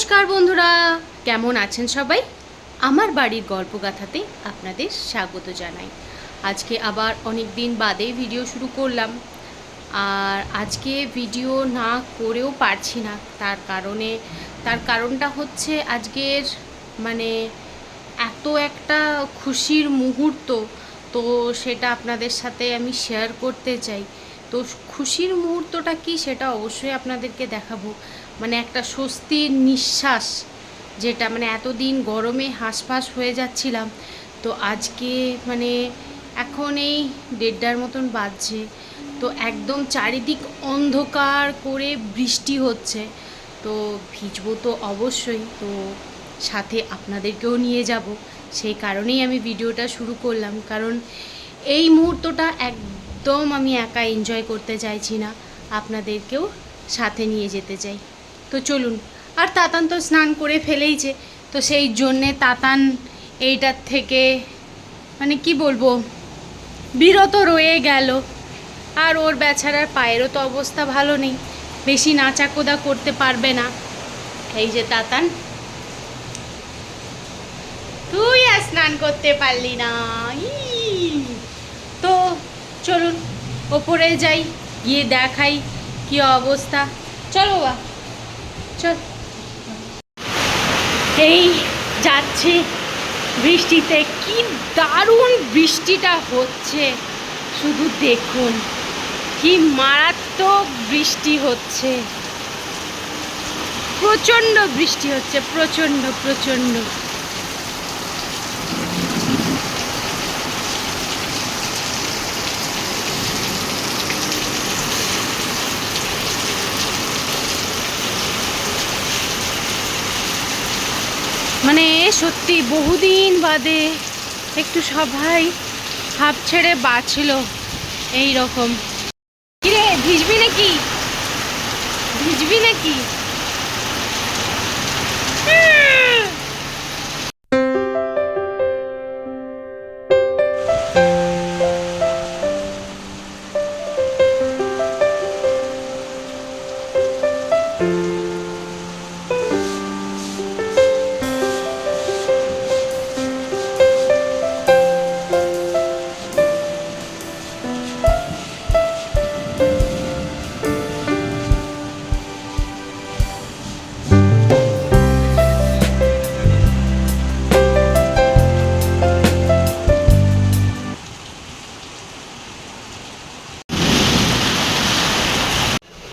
নমস্কার বন্ধুরা, কেমন আছেন সবাই? আমার বাড়ির গল্পগাথাতে আপনাদের স্বাগত জানাই। আজকে আবার অনেক দিন বাদে ভিডিও শুরু করলাম। আর আজকে ভিডিও না করেও পারছি না, তার কারণটা হচ্ছে আজকের মানে এত একটা খুশির মুহূর্ত, তো সেটা আপনাদের সাথে আমি শেয়ার করতে চাই। তো খুশির মুহূর্তটা কি সেটা অবশ্যই আপনাদেরকে দেখাবো। মানে একটা স্বস্তির নিঃশ্বাস, যেটা মানে এতদিন গরমে হাঁসফাঁস হয়ে যাচ্ছিলাম, তো আজকে মানে এখন এই 1:30 মতন বাজছে, তো একদম চারিদিক অন্ধকার করে বৃষ্টি হচ্ছে। তো ভিজবো তো অবশ্যই, তো সাথে আপনাদেরকেও নিয়ে যাব। সেই কারণেই আমি ভিডিওটা শুরু করলাম, কারণ এই মুহূর্তটা একদম আমি একা এনজয় করতে চাইছি না, আপনাদেরকেও সাথে নিয়ে যেতে চাই। তো চলুন। আর তাতান তো স্নান করে ফেলেইছে, তো সেই জন্যে তাতান এইটার থেকে মানে কি বলবো বিরত রয়ে গেল। আর ওর বেচারার পায়েরও তো অবস্থা ভালো নেই, বেশি নাচাকোদা করতে পারবে না। এই যে তাতান, তুই আর স্নান করতে পারলি না। তো চলুন ওপরে যাই, গিয়ে দেখাই কি অবস্থা। চলো বাবা, চল। এই যাচ্ছে বৃষ্টিতে, কি দারুণ বৃষ্টিটা হচ্ছে, শুধু দেখুন কি মারাত্মক বৃষ্টি হচ্ছে। প্রচণ্ড বৃষ্টি হচ্ছে, প্রচণ্ড প্রচণ্ড। মানে সত্যি বহুদিন বাদে একটু সবাই হাঁপ ছেড়ে বাঁচল এই রকম। কিরে, ভিজবি নাকি? ভিজবি নাকি?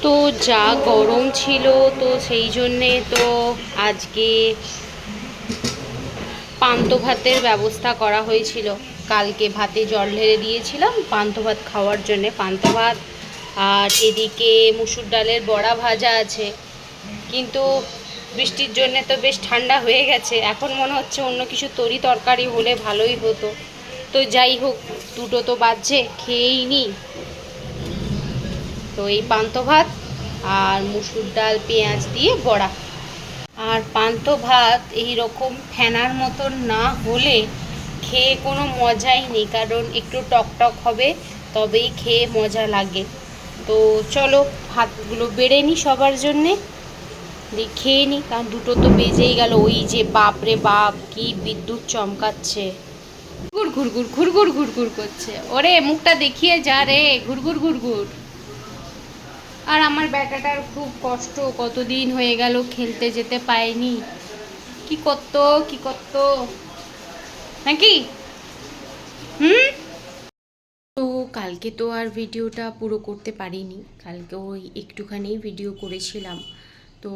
তো যা গরম ছিল, তো সেই জন্যে তো আজকে পান্তা ভাতের ব্যবস্থা করা হয়েছিল। কালকে ভাতে জল ঢেলে দিয়েছিলাম পান্তা ভাত খাওয়ার জন্যে, পান্তা ভাত। আর এদিকে মুসুর ডালের বড়া ভাজা আছে, কিন্তু বৃষ্টির জন্যে তো বেশ ঠান্ডা হয়ে গেছে। এখন মনে হচ্ছে অন্য কিছু তরি তরকারি হলে ভালোই হতো। তো যাই হোক, 2টো তো বাজছে, খেয়েই নিই। তো এই পান্তা ভাত আর মুসুর ডাল পেঁয়াজ দিয়ে বড়া। আর পান্তা ভাত এই রকম ফেনার মতন না হলে খেয়ে কোনো মজাই নেই, কারণ একটু টকটক হবে তবেই খেয়ে মজা লাগে। তো চলো ভাতগুলো বেড়ে নিই সবার জন্যে, দিয়ে খেয়ে নিই, কারণ 2টো তো বেজেই গেল। ওই যে বাপরে বাপ, কি বিদ্যুৎ চমকাচ্ছে, ঘুরঘুর ঘুরঘুর ঘুরঘুর করছে। ওরে মুখটা দেখিয়ে যা রে, ঘুরঘুর ঘুরঘুর। আর আমার ব্যাটাটার খুব কষ্ট, কতদিন হয়ে গেল খেলতে যেতে পায়নি, কি করত নাকি। তো কালকে তো আর ভিডিওটা পুরো করতে পারিনি, কালকে ওই একটুখানি ভিডিও করেছিলাম। তো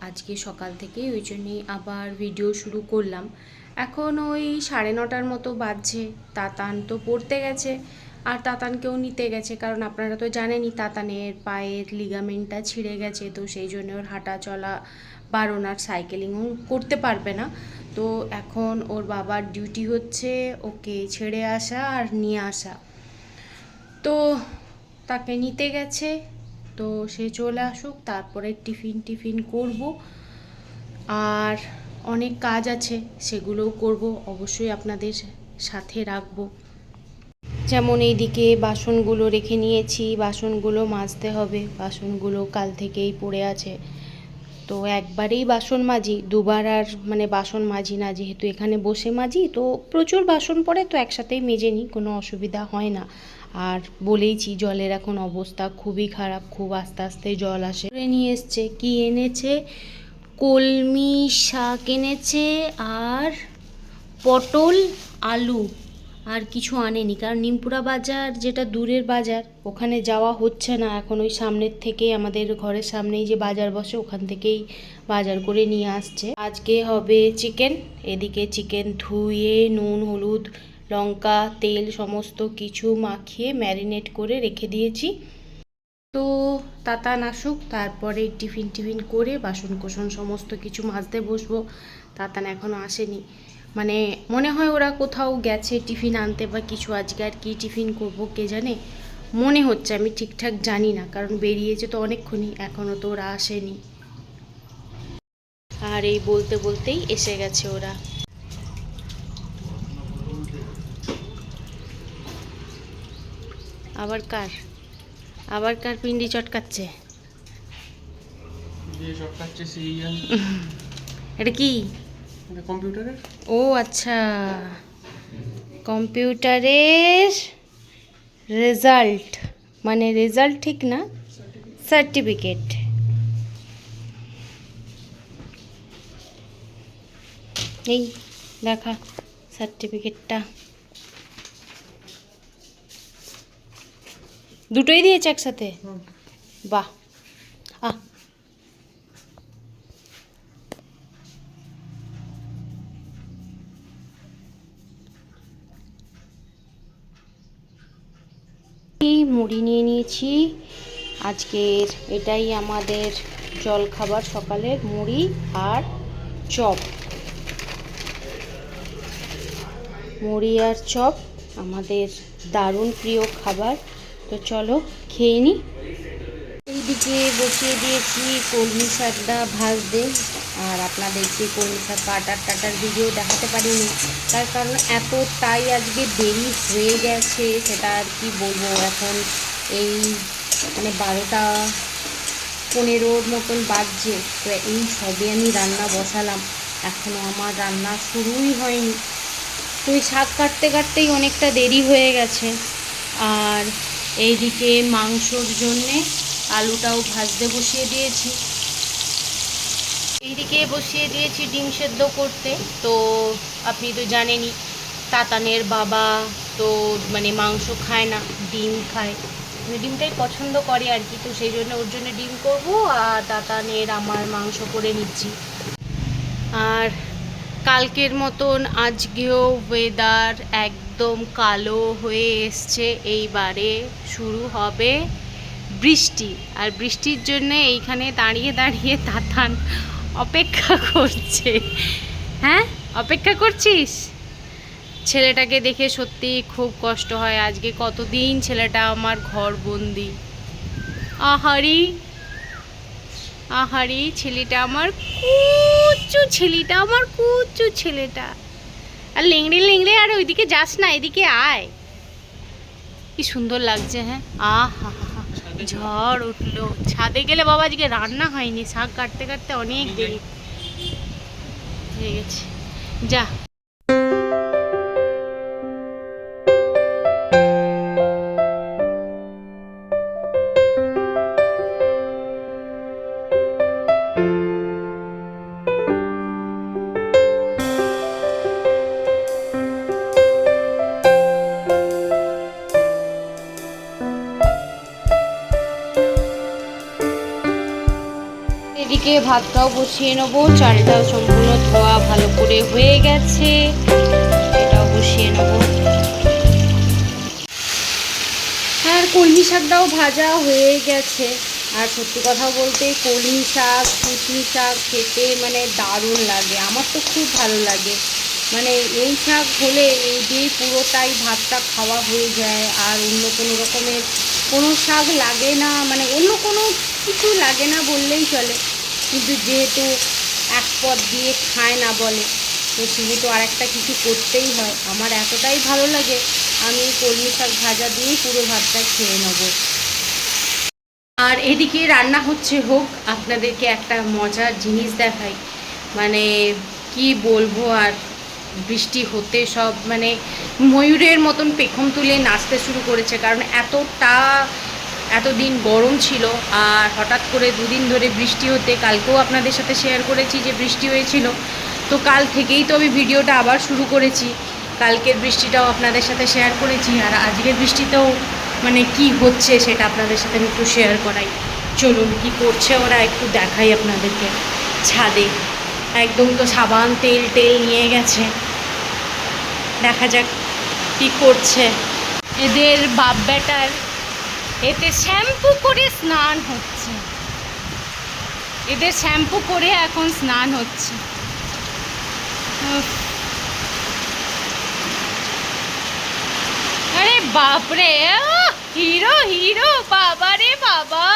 আজকে সকাল থেকে ওই জন্যেই আবার ভিডিও শুরু করলাম। এখন ওই 9:30 মতো বাজছে। তাতান তো পড়তে গেছে, আর তাতানকেও নিতে গেছে, কারণ আপনারা তো জানেনই তাতানের পায়ের লিগামেন্টটা ছিঁড়ে গেছে, তো সেই জন্য ওর হাঁটা চলা বারণ, আর সাইকেলিংও করতে পারবে না। তো এখন ওর বাবার ডিউটি হচ্ছে ওকে ছেড়ে আসা আর নিয়ে আসা। তো তাকে নিতে গেছে, তো সে চলে আসুক, তারপরে টিফিন করব। আর অনেক কাজ আছে, সেগুলোও করব, অবশ্যই আপনাদের সাথে রাখবো। যেমন এইদিকে বাসনগুলো রেখে নিয়েছি, বাসনগুলো মাজতে হবে, বাসনগুলো কাল থেকেই পড়ে আছে। তো একবারেই বাসন মাজি, দুবার আর মানে বাসন মাজি না, যেহেতু এখানে বসে মাজি তো প্রচুর বাসন পড়ে, তো একসাথেই মেজে নিই, কোনো অসুবিধা হয় না। আর বলেইছি জলের এখন অবস্থা খুবই খারাপ, খুব আস্তে আস্তে জল আসে। নিয়ে এসছে, কি এনেছে, কলমি শাক এনেছে আর পটল, আলু, আর কিছু আনেনি, কারণ নিমপুরা বাজার যেটা দূরের বাজার ওখানে যাওয়া হচ্ছে না এখন। ওই সামনের থেকে আমাদের ঘরের সামনেই যে বাজার বসে ওখান থেকেই বাজার করে নিয়ে আসছে। আজকে হবে চিকেন, এদিকে চিকেন ধুয়ে নুন হলুদ লঙ্কা তেল সমস্ত কিছু মাখিয়ে ম্যারিনেট করে রেখে দিয়েছি। তো তাতান আসুক, তারপরে টিফিন করে বাসন কোসন সমস্ত কিছু মাজতে বসবো। তাতান এখনও আসেনি, মানে মনে হয় ওরা কোথাও গেছে টিফিন আনতে বা কিছু। আজকে আর কি টিফিন করব কে জানে, মনে হচ্ছে, আমি ঠিকঠাক জানি না, কারণ বেরিয়েছে তো অনেকক্ষণই, এখনও তো ওরা আসেনি। আর এই বলতে বলতেই এসে গেছে ওরা। আবার কার পিন্ডি চটকাচ্ছে? এটা কি? কম্পিউটারের। ও আচ্ছা, কম্পিউটারের রেজাল্ট, মানে রেজাল্ট ঠিক না, সার্টিফিকেট। এই দেখা সার্টিফিকেটটা, দুটোই দিয়েছে একসাথে, বাহ। আহ মুড়ি নিয়ে নিয়েছি, আজকের এটাই আমাদের জলখাবার সকালের, মুড়ি আর চপ। মুড়ি আর চপ আমাদের দারুণ প্রিয় খাবার, তো চলো খেয়ে নিই। এইদিকে বসিয়ে দিয়েছি কলমি শাকটা ভাজতে, আর আপনাদেরকে কলমি শাক কাটার ভিডিও দেখাতে পারিনি, তার কারণ এতটাই আজকে দেরি হয়ে গেছে, সেটা আর কি বলবো। এখন এই মানে 12টা 15 মতন বাজছে, তো এই সবে আমি রান্না বসালাম, এখনও আমার রান্না শুরুই হয়নি। তো ওই শাক কাটতেই অনেকটা দেরি হয়ে গেছে। আর এইদিকে মাংসর জন্যে আলুটাও ভাজতে বসিয়ে দিয়েছি, এইদিকে বসিয়ে দিয়েছি ডিম সেদ্ধ করতে। তো আপনি তো জানেনই তাতানের বাবা তো মানে মাংস খায় না, ডিম খায়, মানে ডিমটাই পছন্দ করে আর কি, তো সেই জন্য ওর জন্য ডিম করব, আর তাতানের আমার মাংস করে নিচ্ছি। আর কালকের মতন আজকেও ওয়েদার একদম কালো হয়ে এসছে, এইবারে শুরু হবে বৃষ্টি, আর বৃষ্টির জন্য এইখানে দাঁড়িয়ে তাতান অপেক্ষা করছে। হ্যাঁ, অপেক্ষা করছিস? ছেলেটাকে দেখে সত্যি খুব কষ্ট হয়, আজকে কতদিন ছেলেটা আমার ঘরবন্দি। আহারি ছেলেটা আমার, কুচু ছেলেটা, আর লেংড়ে, আর ওইদিকে যাস না, এদিকে আয়, কি সুন্দর লাগছে। হ্যাঁ, আহা, ঝড় উঠলো, ছাদে গেলে বাবা আজকে রান্না হয়নি, শাক কাটতে অনেক দেরি হয়ে গেছে। যা এদিকে ভাতটাও বসিয়ে নেবো, চালটাও সম্পূর্ণ ধোয়া ভালো করে হয়ে গেছে, এটাও বসিয়ে নেবো। আর কলমি শাকটাও ভাজা হয়ে গেছে। আর সত্যি কথা বলতে কলমি শাক পুঁটি শাক খেতে মানে দারুণ লাগে, আমার তো খুব ভালো লাগে, মানে এই শাক হলে এই দিয়ে পুরোটাই ভাতটা খাওয়া হয়ে যায়, আর অন্য কোনো রকমের কোনো শাক লাগে না, মানে অন্য কোনো কিছু লাগে না বললেই চলে, কিন্তু যেহেতু এক পদ দিয়ে খায় না বলে, তো সেহেতু আর একটা কিছু করতেই হয়। আমার এতটাই ভালো লাগে, আমি কলমি শাক ভাজা দিয়েই পুরো ভাতটা খেয়ে নেব। আর এদিকে রান্না হচ্ছে হোক, আপনাদেরকে একটা মজার জিনিস দেখাই। মানে কি বলবো আর, বৃষ্টি হতে সব মানে ময়ূরের মতন পেখম তুলে নাচতে শুরু করেছে, কারণ এতদিন গরম ছিল আর হঠাৎ করে দুদিন ধরে বৃষ্টি হতে, কালকেও আপনাদের সাথে শেয়ার করেছি যে বৃষ্টি হয়েছিল, তো কাল থেকেই তো আমি ভিডিওটা আবার শুরু করেছি। কালকের বৃষ্টিটাও আপনাদের সাথে শেয়ার করেছি, আর আজকের বৃষ্টিতেও মানে কি হচ্ছে সেটা আপনাদের সাথে আমি একটু শেয়ার করাই। চলুন কি করছে ওরা একটু দেখাই আপনাদেরকে। ছাদে একদম তো সাবান তেল নিয়ে গেছে, দেখা যাক কি করছে। এদের বাপ বেটার এতে শ্যাম্পু করে স্নান হচ্ছে, এদের শ্যাম্পু করে এখন স্নান হচ্ছে। উফ। আরে বাপরে, হিরো হিরো, বাবা রে বাবা।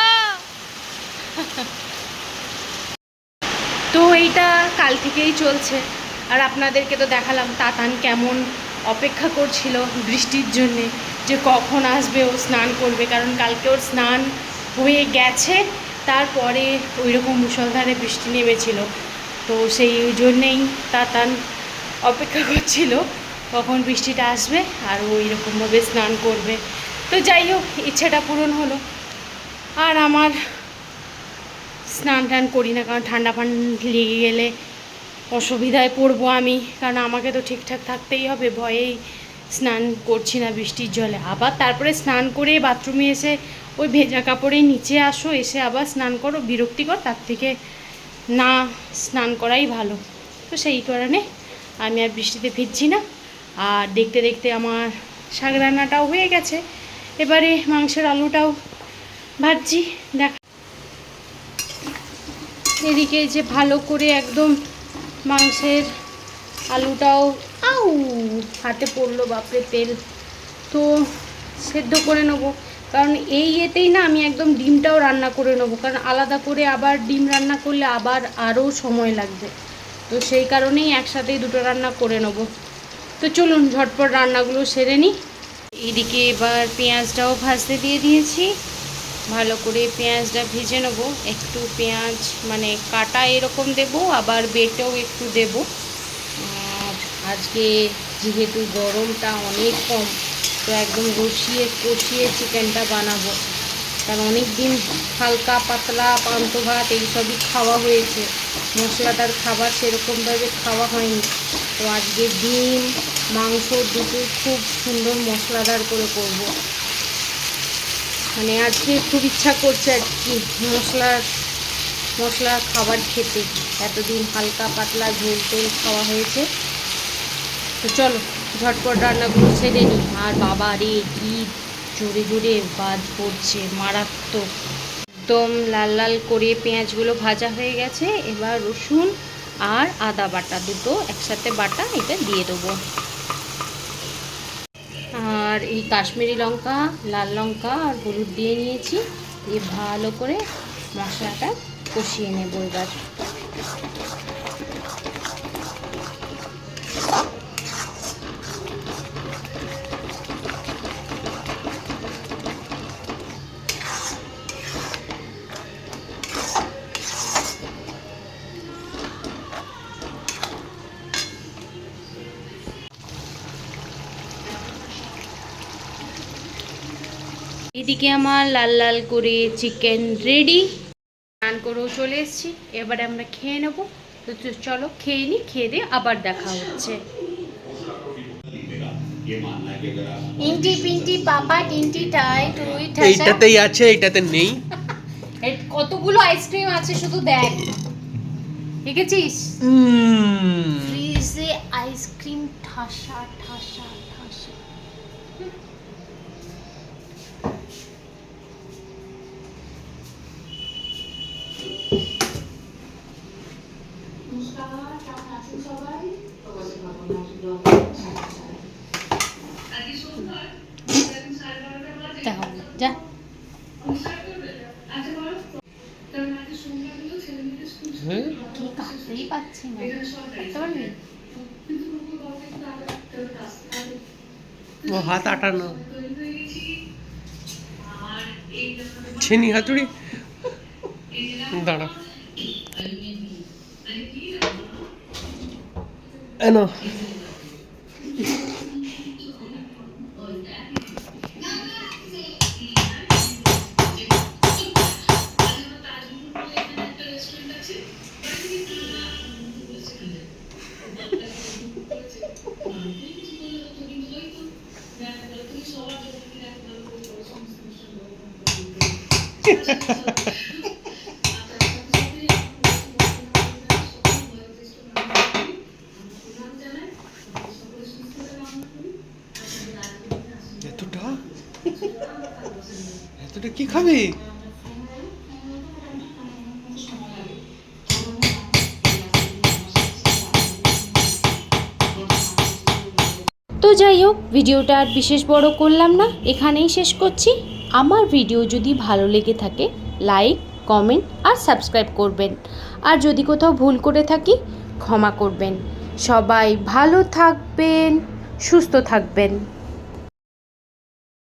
তো এইটা কাল থেকেই চলছে, আর আপনাদেরকে তো দেখালাম তাতান কেমন অপেক্ষা করছিল বৃষ্টির জন্যে, যে কখন আসবে ও স্নান করবে, কারণ কালকে ওর স্নান হয়ে গেছে, তারপরে ওই রকম মুষলধারে বৃষ্টি নেমেছিল, তো সেই জন্যেই তাতান অপেক্ষা করছিল কখন বৃষ্টিটা আসবে আর ওই রকমভাবে স্নান করবে। তো যাই হোক, ইচ্ছেটা পূরণ হলো। আর আমার স্নান টান করি না, কারণ ঠান্ডা লেগে গেলে অসুবিধায় পড়বো আমি, কারণ আমাকে তো ঠিকঠাক থাকতেই হবে, ভয়েই স্নান করছি না বৃষ্টির জলে। আবার তারপরে স্নান করে বাথরুমে এসে ওই ভেজা কাপড়ে নিচে আসো, এসে আবার স্নান করো, বিরক্তিকর, তার থেকে না স্নান করাই ভালো। তো সেই কারণে আমি আর বৃষ্টিতে ভিজছি না। আর দেখতে দেখতে আমার শাক রান্নাটাও হয়ে গেছে, এবারে মাংসের আলুটাও ভাজছি। দেখ এদিকে যে ভালো করে একদম মাংসের আলুটাও হাতে পড়লো, বাপরে তেল, তো সেদ্ধ করে নেবো, কারণ এই এতেই না আমি একদম ডিমটাও রান্না করে নেবো, কারণ আলাদা করে আবার ডিম রান্না করলে আবার আরও সময় লাগবে, তো সেই কারণেই একসাথেই দুটো রান্না করে নেবো। তো চলুন ঝটপট রান্নাগুলো সেরে নিই। এইদিকে এবার পেঁয়াজটাও ভাজতে দিয়ে দিয়েছি, ভালো করে পেঁয়াজটা ভেজে নেবো। একটু পেঁয়াজ মানে কাটা এরকম দেব, আবার বেটেও একটু দেব। আর আজকে যেহেতু গরমটা অনেক কম, তো একদম কষিয়ে চিকেনটা বানাবো, কারণ অনেক দিন হালকা পাতলা পান্ত ভাত এইসবই খাওয়া হয়েছে, মশলাদার খাবার সেরকমভাবে খাওয়া হয়নি। তো আজকে ডিম মাংস দুটোই খুব সুন্দর মশলাদার করে করব। মানে আজকে খুব ইচ্ছা করছে আর কি মশলা খাবার খেতে, এতদিন হালকা পাতলা ঝোল টোল খাওয়া হয়েছে। তো চলো ঝটপট রান্নাগুলো সেরে নিই। আর বাবা রে কি জোরে জোরে বাজ পড়ছে, মারাত্মক। একদম লাল লাল করে পেঁয়াজগুলো ভাজা হয়ে গেছে, এবার রসুন আর আদা বাটা দুটো একসাথে বাটা এটা দিয়ে দেবো। আর এই কাশ্মীরি লঙ্কা, লাল লঙ্কা আর হলুদ দিয়ে নিয়েছি, দিয়ে ভালো করে মশলাটা কষিয়ে নেব এবার। এদিকে আমার লাল লাল করে চিকেন রেডি, রান করেও চলে এসেছি, এবারে আমরা খেয়ে নেবো। তো চলো খেয়ে নিই, খেয়ে দিয়ে আবার দেখা হচ্ছে। ইন্টি পিন্টি পাপা টিন্টি টাই টুই ঠাসা, এইটাতেই আছে, এইটাতে নেই। কতগুলো আইসক্রিম আছে শুধু দেখ, দেখেছিস? ফ্রিজে আইসক্রিম ঠাসা ঠাসা ঠাসা। যা কি কাটতেই পাচ্ছি না, কাটতে পারবি? ও হাত আটানো ছিনি হাতুড়ি। দাঁড়া এনো এতটা এতটা কি খাবি? তো যাই হোক, ভিডিওটা আর বিশেষ বড় করলাম না, এখানেই শেষ করছি। আমার ভিডিও যদি ভালো লেগে থাকে লাইক, কমেন্ট আর সাবস্ক্রাইব করবেন। আর যদি কোথাও ভুল করে থাকি ক্ষমা করবেন। সবাই ভালো থাকবেন, সুস্থ থাকবেন।